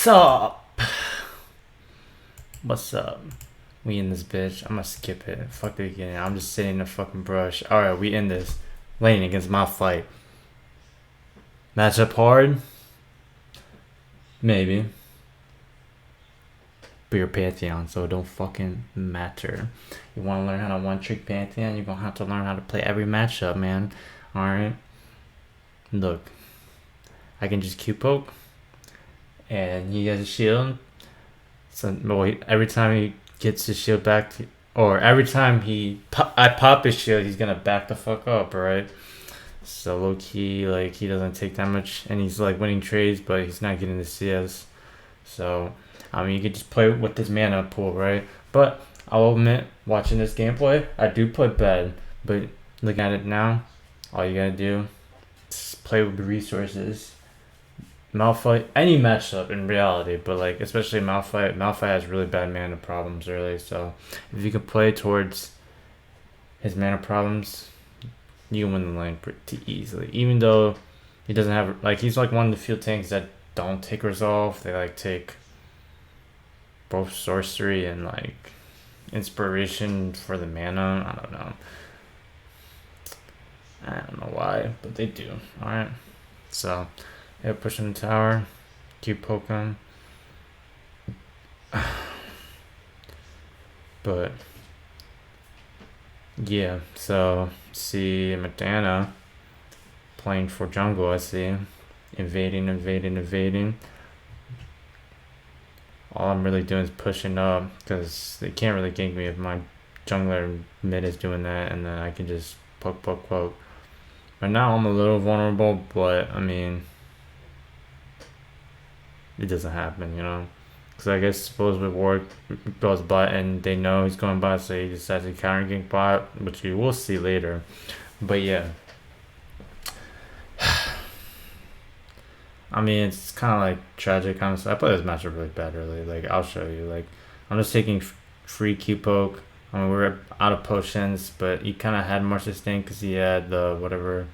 Sup? What's up? We in this bitch. I'm gonna skip it. Fuck the beginning. I'm just sitting in the fucking brush. Alright, we in this. Lane against my fight. Matchup hard? Maybe. But you're Pantheon, so it don't fucking matter. You wanna learn how to one-trick Pantheon? You're gonna have to learn how to play every matchup, man. Alright? Look. I can just Q-poke. And he has a shield. So every time he gets his shield back, or every time I pop his shield, he's gonna back the fuck up, right? So low key, like he doesn't take that much, and he's like winning trades, but he's not getting the CS. So I mean, you could just play with this mana pool, right? But I'll admit, watching this gameplay, I do play bad. But looking at it now, all you gotta do is play with the resources. Malphite, any matchup in reality, but like especially Malphite has really bad mana problems early, so if you can play towards his mana problems, you can win the lane pretty easily. Even though he doesn't have, like, he's like one of the few tanks that don't take resolve. They like take both sorcery and like inspiration for the mana. I don't know why, but they do. Alright, so yeah, push him the tower, keep poking. But yeah, so see Madana playing for jungle. I see invading. All I'm really doing is pushing up because they can't really gank me if my jungler mid is doing that, and then I can just poke. But now I'm a little vulnerable, but I mean, it doesn't happen, you know, because I guess supposedly Ward goes bot and they know he's going bot, so he decides to counter gank bot, which you will see later. But yeah, I mean, it's kind of like tragic, honestly. I play this matchup really bad early. Like, I'll show you. Like, I'm just taking free Q poke. I mean, we're out of potions, but he kind of had more sustain because he had the whatever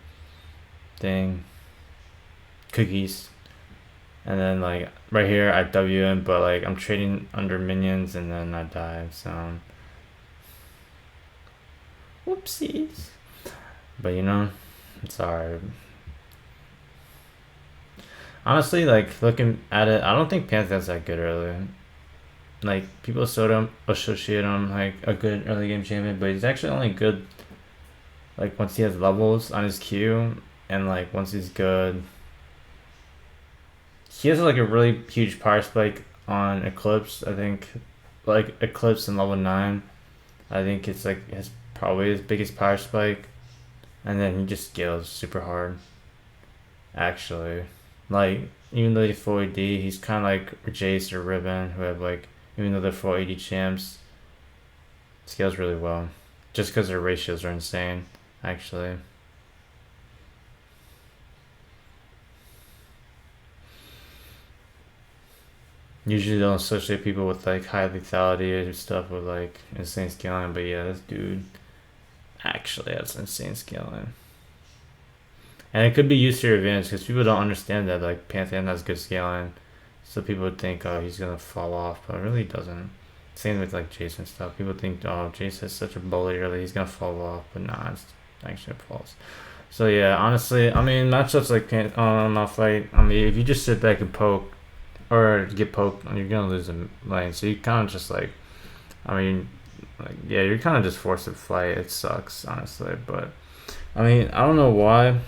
thing, cookies. And then like right here I W him, but like I'm trading under minions and then I die, so whoopsies. But you know, it's alright. Honestly, like looking at it, I don't think Pantheon's that good early. Like people associate him like a good early game champion, but he's actually only good like once he has levels on his Q, and like once he's good. He has like a really huge power spike on Eclipse. I think, like Eclipse in level 9. I think it's like probably his biggest power spike, and then he just scales super hard. Actually, like even though he's full AD, he's kind of like Jace or Ribbon, who have like, even though they're full AD champs, scales really well, just because their ratios are insane. Actually. Usually don't associate people with like high lethality or stuff with like insane scaling, but yeah, this dude actually has insane scaling. And it could be used to your advantage because people don't understand that like Pantheon has good scaling. So people would think, oh, he's gonna fall off, but it really doesn't. Same with like Jason stuff. People think, oh, Jason is such a bully early, he's gonna fall off, but nah, it's actually false. So yeah, honestly, I mean, matchups like Malphite, I mean, if you just sit back and poke, or get poked, you're gonna lose the lane. So you kind of just like, I mean, like yeah, you're kind of just forced to fight. It sucks, honestly. But I mean, I don't know why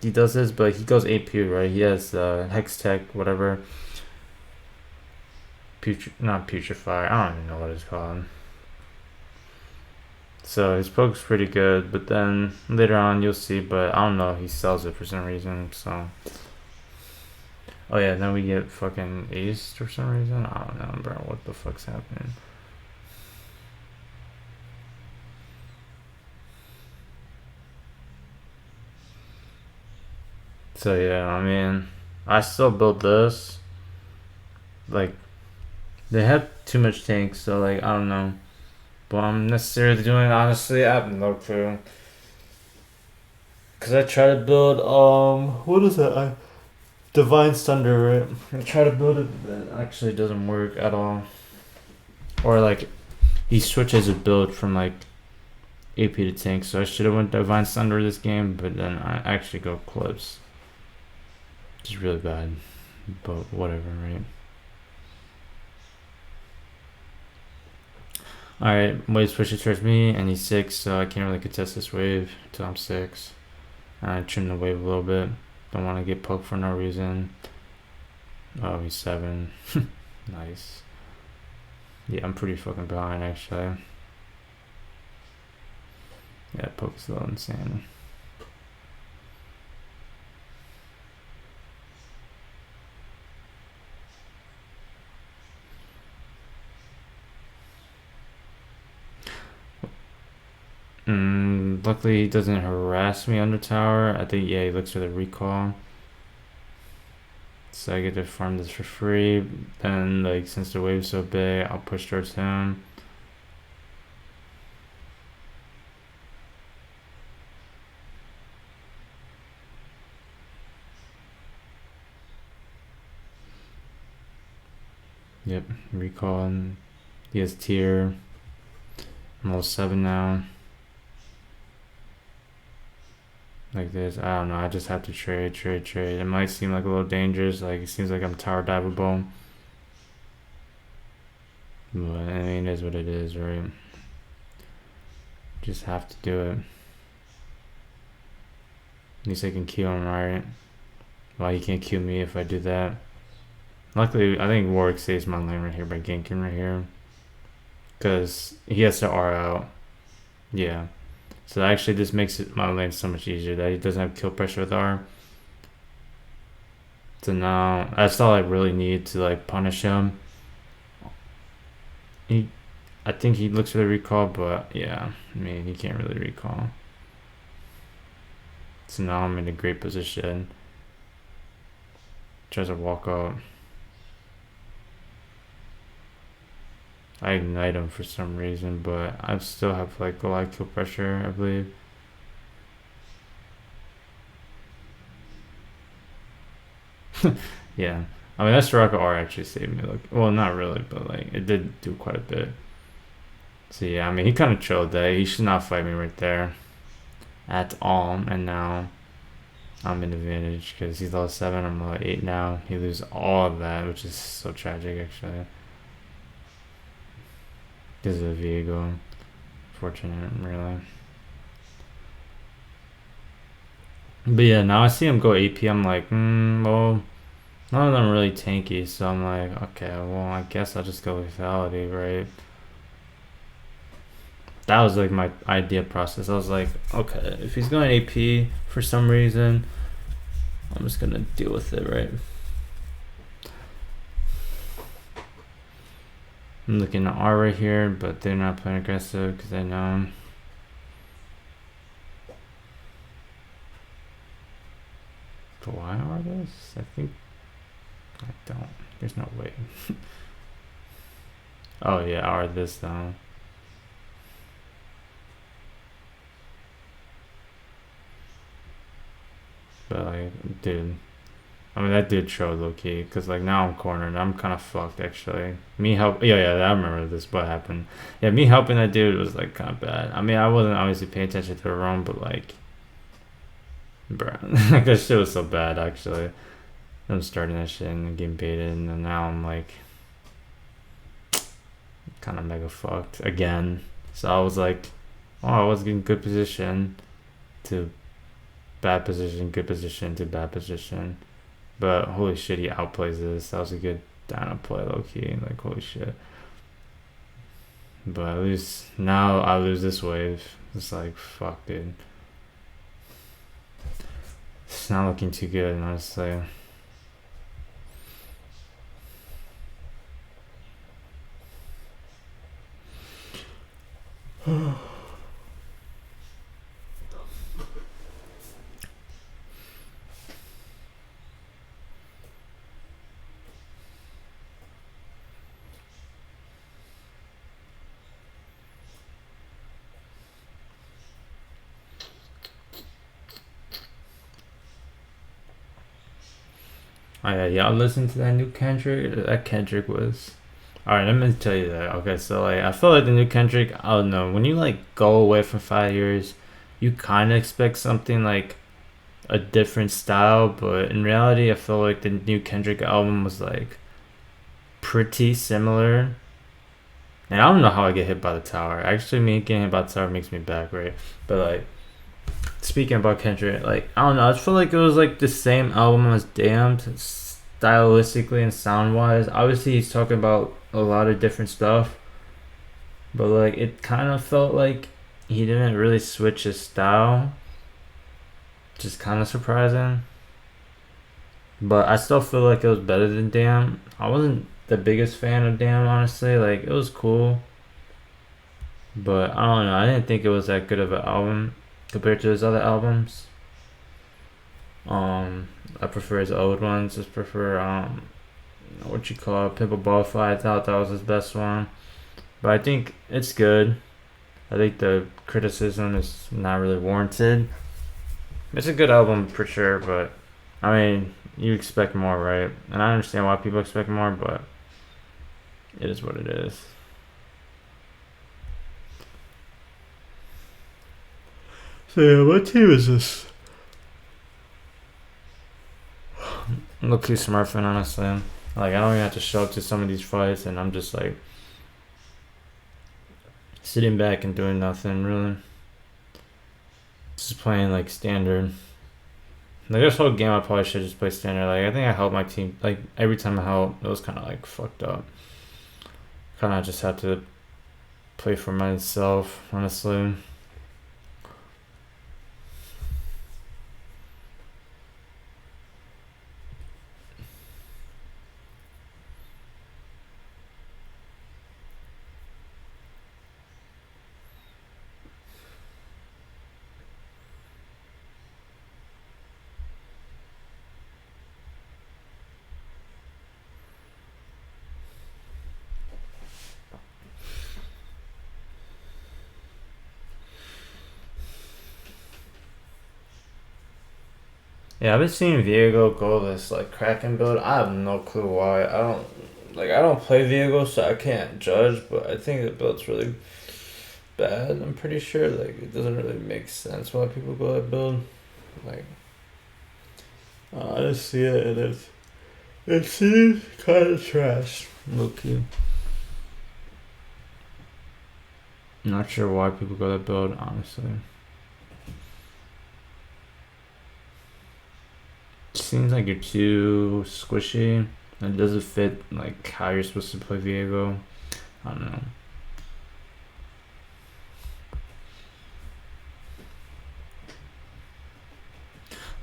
he does this, but he goes AP, right? He has Hex Tech, whatever. Not Putrefy. I don't even know what it's called. So his poke's pretty good, but then later on you'll see. But I don't know. He sells it for some reason. So. Oh yeah, then we get fucking aced for some reason. I don't know, bro. What the fuck's happening? So yeah, I mean, I still built this. Like, they have too much tanks, so like, I don't know. But I'm necessarily doing it, honestly, I have no clue. Cause I try to build, what is it? Divine Thunder, right? I try to build it, but it actually doesn't work at all. Or like, he switches a build from like AP to tank, so I should have went Divine Thunder this game, but then I actually go Clips. Which is really bad, but whatever, right? Alright, wave pushes towards me, and he's 6, so I can't really contest this wave until I'm 6. I trim the wave a little bit. Don't want to get poked for no reason. Oh, he's 7. Nice. Yeah, I'm pretty fucking behind, actually. Yeah, poke's a little insane. Luckily he doesn't harass me under tower. I think, yeah, he looks for the recall. So I get to farm this for free. Then, like, since the wave's so big, I'll push towards him. Yep, recall. He has tier. I'm level 7 now. Like this, I don't know, I just have to trade. It might seem like a little dangerous, like it seems like I'm tower diveable. But I mean, it is what it is, right? Just have to do it. At least I can kill him, right? Well, he can't kill me if I do that. Luckily, I think Warwick saves my lane right here by ganking right here. Because he has to R out. Yeah. So actually this makes my lane so much easier that he doesn't have kill pressure with R. So now that's all I really need to like punish him. I think he looks for the recall, but yeah, I mean he can't really recall. So now I'm in a great position. Tries to walk out. I ignite him for some reason, but I still have like a lot of kill pressure, I believe. Yeah, I mean that Soraka R actually saved me. Like, well, not really, but like it did do quite a bit. So yeah, I mean he kind of chilled that. He should not fight me right there at all. And now I'm in advantage because he's level 7. I'm level 8 now. He loses all of that, which is so tragic actually. This is a Viego. Fortunate, really. But yeah, now I see him go AP. I'm like, well, none of them really tanky. So I'm like, okay, well, I guess I'll just go lethality, right? That was like my idea process. I was like, okay, if he's going AP for some reason, I'm just gonna deal with it, right? I'm looking at R right here, but they're not playing aggressive because I know. But why are this? I think I don't. There's no way. Oh yeah, R this though. But like, dude. I mean, that did show low key, because like now I'm cornered. I'm kind of fucked actually. Me help, yeah, I remember this. What happened? Yeah, me helping that dude was like kind of bad. I mean, I wasn't obviously paying attention to the roam, but like, bro, like that shit was so bad actually. I'm starting that shit and getting baited, and then now I'm like, kind of mega fucked again. So I was like, oh, I was getting good position to bad position, good position to bad position. But holy shit, he outplays this. That was a good down play, low key. Like, holy shit. But at least now I lose this wave. It's like, fuck, dude. It's not looking too good, honestly. Oh yeah, y'all listen to that new Kendrick? That Kendrick was. Alright, let me tell you that. Okay, so like I feel like the new Kendrick, I don't know, when you like go away for 5 years, you kinda expect something like a different style, but in reality I feel like the new Kendrick album was like pretty similar. And I don't know how I get hit by the tower. Actually, me getting hit by the tower makes me back, right? But like speaking about Kendrick, like I don't know, I feel like it was like the same album as Damned, stylistically and sound wise. Obviously, he's talking about a lot of different stuff, but like it kind of felt like he didn't really switch his style. Just kind of surprising. But I still feel like it was better than Damn. I wasn't the biggest fan of Damn, honestly. Like it was cool, but I don't know. I didn't think it was that good of an album compared to his other albums. Um, I prefer his old ones. Just prefer what you call it, Pimple Butterfly. I thought that was his best one, but I think it's good. I think the criticism is not really warranted. It's a good album for sure, but I mean, you expect more, right? And I understand why people expect more, but it is what it is. So yeah, what team is this? Look too smart for honestly. Like I don't even have to show up to some of these fights, and I'm just like sitting back and doing nothing really. Just playing like standard. Like this whole game, I probably should just play standard. Like I think I helped my team. Like every time I helped, it was kind of like fucked up. Kind of just had to play for myself, honestly. Yeah, I've been seeing Viego go this like Kraken build. I have no clue why. I don't play Viego, so I can't judge. But I think the build's really bad. I'm pretty sure like it doesn't really make sense why people go that build. Like I just see it and it seems kind of trash. Okay. Not sure why people go that build, honestly. Seems like you're too squishy. It doesn't fit like how you're supposed to play Viego. I don't know.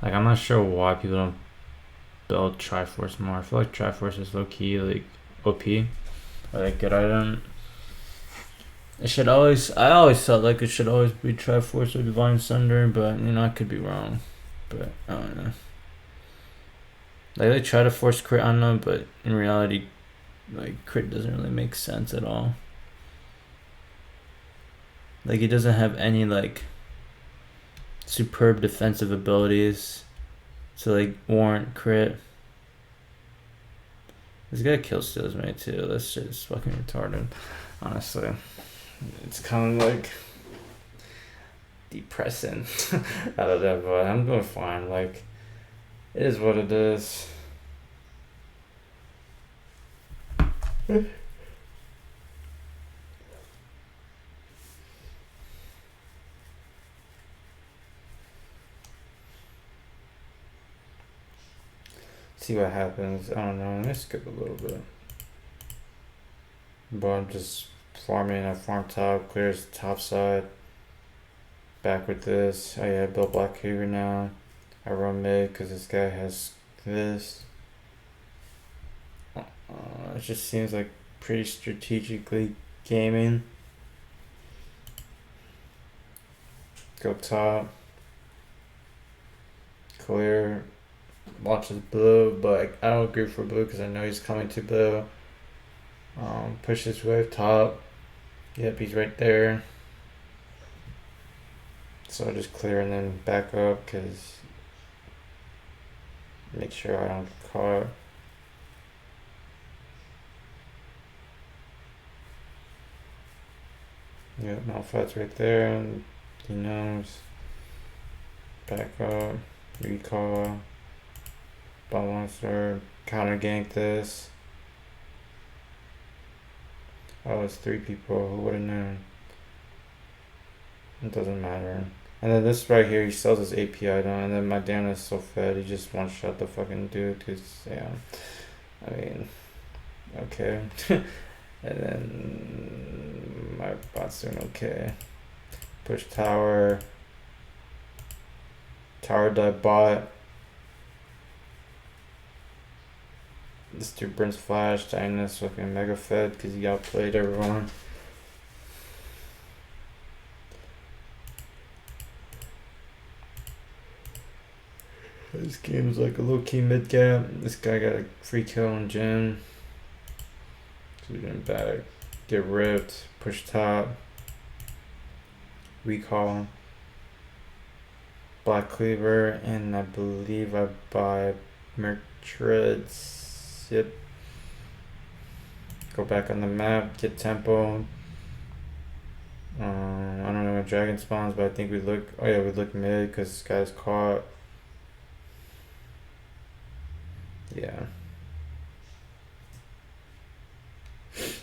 Like I'm not sure why people don't build Triforce more. I feel like Triforce is low key like OP or like good item. It should always. I always felt like it should always be Triforce or Divine Sunder, but you know I could be wrong. But I don't know. Like they try to force crit on them, but in reality, like crit doesn't really make sense at all. Like he doesn't have any like superb defensive abilities to like warrant crit. This guy kill steals me too. That shit is fucking retarded. Honestly, it's kind of like depressing out of that, but I'm doing fine. Like it is what it is. See what happens. I don't know. Let me skip a little bit. But I'm just farming. I farm top, clears the top side. Back with this. Oh yeah, I built Black here now. I run mid because this guy has this. It just seems like pretty strategically gaming. Go top. Clear. Watches blue, but I don't agree for blue because I know he's coming to blue. Push this wave top. Yep, he's right there. So I just clear and then back up because Make sure I don't get caught. Yep, Malphite's right there, and he knows. Back up, recall, balancer, counter gank this. Oh, it's 3 people, who would have known? It doesn't matter. And then this right here, he sells his AP item, and then my Dana is so fed, he just one-shot the fucking dude, cause, yeah, I mean, okay. And then my bot's doing okay. Push tower. Tower dive bot. This dude burns flash, dying this fucking mega fed because he outplayed everyone. This game is like a low key mid gap. This guy got a free kill on Jin. So we're getting back. Get ripped. Push top. Recall. Black Cleaver. And I believe I buy Mertreads. Yep. Go back on the map. Get tempo. I don't know when dragon spawns, but I think we look. Oh yeah, we look mid because this guy's caught. Yeah.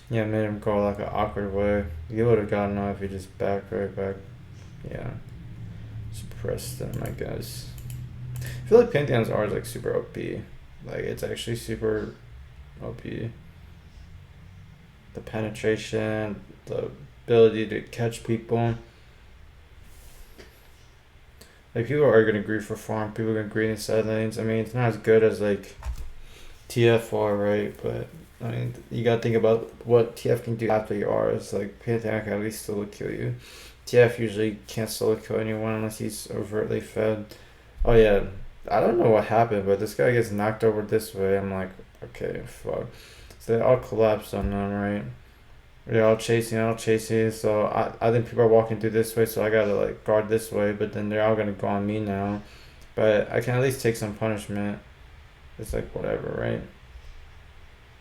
Yeah, made him go like an awkward way. You would have gotten off if you just back right back. Yeah. Suppressed them, I guess. I feel like Pantheons are like super OP. Like it's actually super OP. The penetration, the ability to catch people. Like people are gonna agree for farm, people are gonna agree in side lanes. I mean, it's not as good as like TF right? But I mean, you gotta think about what TF can do after your R's. Like Pantheon can at least solo kill you. TF usually can't solo kill anyone unless he's overtly fed. Oh yeah, I don't know what happened, but this guy gets knocked over this way. I'm like, okay, fuck. So they all collapsed on them, right? They're all chasing. So I think people are walking through this way, so I gotta like guard this way. But then they're all gonna go on me now. But I can at least take some punishment. It's like whatever, right?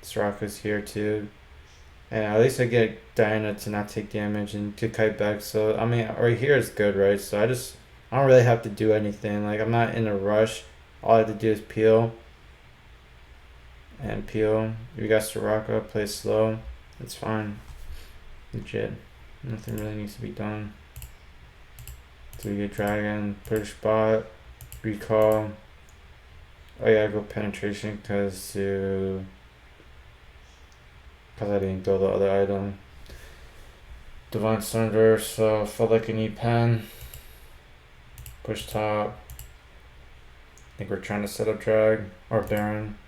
Soraka's here too. And at least I get Diana to not take damage and to kite back. So I mean, right here is good, right? So I don't really have to do anything. Like I'm not in a rush. All I have to do is peel. And peel. You got Soraka, play slow. It's fine. Legit. Nothing really needs to be done. So we get dragon, push bot, recall. Oh yeah, I go penetration because I didn't throw the other item. Divine Thunder, so felt like I need pen. Push top. I think we're trying to set up drag or Baron.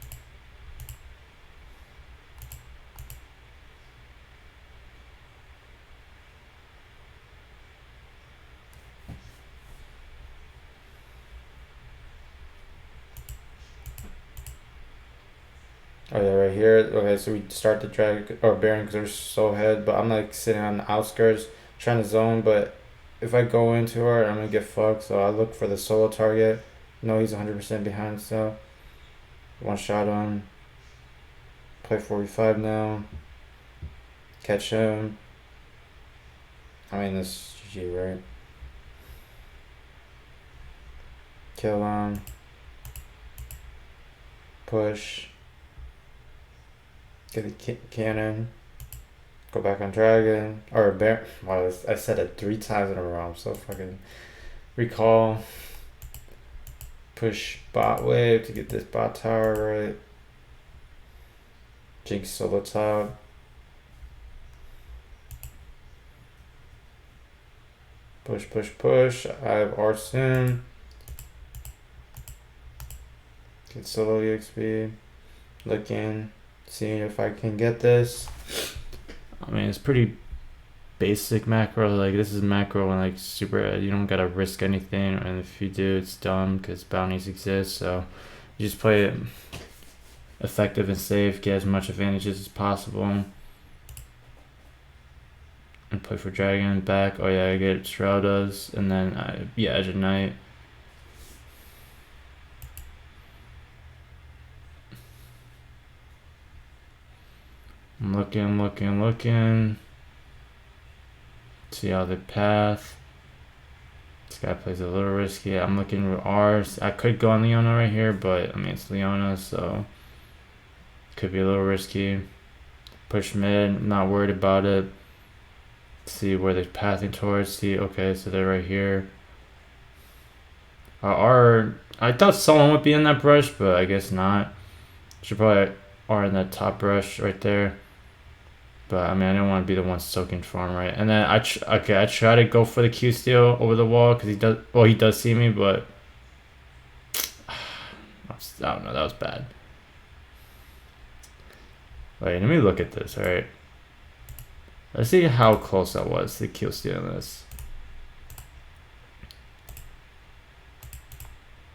Oh yeah, right here. Okay, so we start the drag or Baron because they're so ahead, but I'm like sitting on the outskirts trying to zone, but if I go into her, I'm gonna get fucked, so I look for the solo target. No, he's 100% behind, so one shot on. Play 45 now. Catch him. I mean, this is GG, right? Kill him. Push. Get a cannon. Go back on dragon. Or bear. Wow, I said it 3 times in a row. I'm so fucking. Recall. Push bot wave to get this bot tower right. Jinx solo top. Push. I have R soon. Get solo EXP. Looking. Seeing if I can get this. I mean, it's pretty basic macro. Like, this is macro and, like, super. You don't gotta risk anything. And if you do, it's dumb because bounties exist. So, you just play it effective and safe. Get as much advantages as possible. And play for dragon back. Oh, yeah, I get Shroudas. And then, Edge of Night. I'm looking. See how the path. This guy plays a little risky. I'm looking with R's. I could go on Leona right here, but I mean it's Leona, so could be a little risky. Push mid, not worried about it. See where they're pathing towards. See, okay, so they're right here. I thought someone would be in that brush, but I guess not. Should probably are in that top brush right there. But I mean, I didn't want to be the one soaking farm, right? And then I try to go for the Q steal over the wall because he does. Well, he does see me, but I don't know. That was bad. Wait, let me look at this. All right, let's see how close I was to Q stealing this.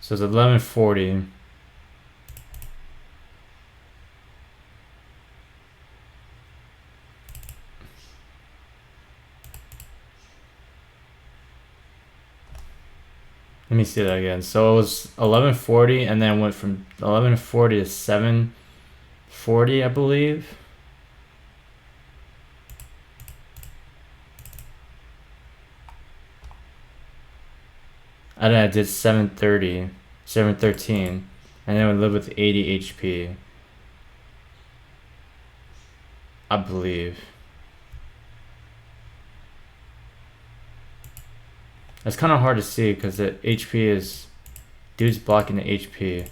So it's 11:40. Let me see that again. So it was 11:40 and then went from 11:40 to 7:40, I believe. And then I did 7:30, 7:13, and then we live with 80 HP. I believe. It's kind of hard to see because the HP is, dude's blocking the HP.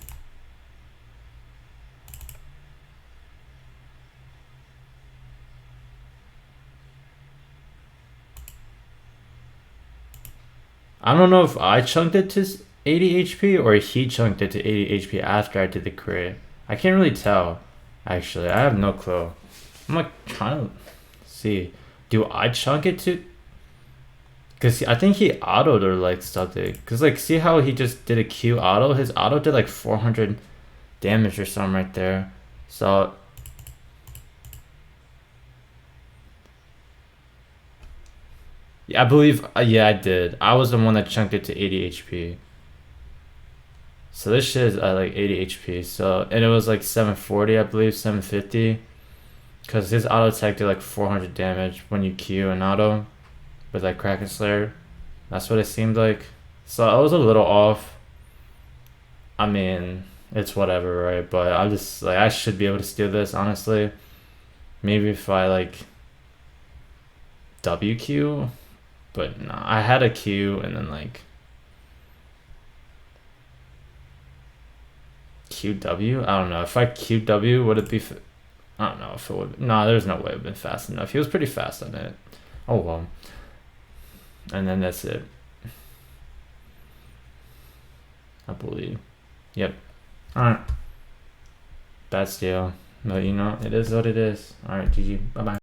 I don't know if I chunked it to 80 HP or he chunked it to 80 HP after I did the crit. I can't really tell, actually. I have no clue. I'm like trying to see. Do I chunk it to? Because I think he autoed or like something. Because like, see how he just did a Q auto? His auto did like 400 damage or something right there. So yeah, I believe, yeah, I did. I was the one that chunked it to 80 HP. So this shit is at like 80 HP. So, and it was like 740, I believe, 750. Because his auto attack did like 400 damage when you Q and auto with like Kraken Slayer. That's what it seemed like. So I was a little off. I mean, it's whatever, right? But I'm just like, I should be able to steal this, honestly. Maybe if I like WQ. But no, I had a Q and then like QW? I don't know. If I QW, would it be... I don't know if it would... No, there's no way it would have been fast enough. He was pretty fast on it. Oh, well. And then that's it. I believe. Yep. Alright. Bad steal. But you know, it is what it is. Alright, GG. Bye-bye.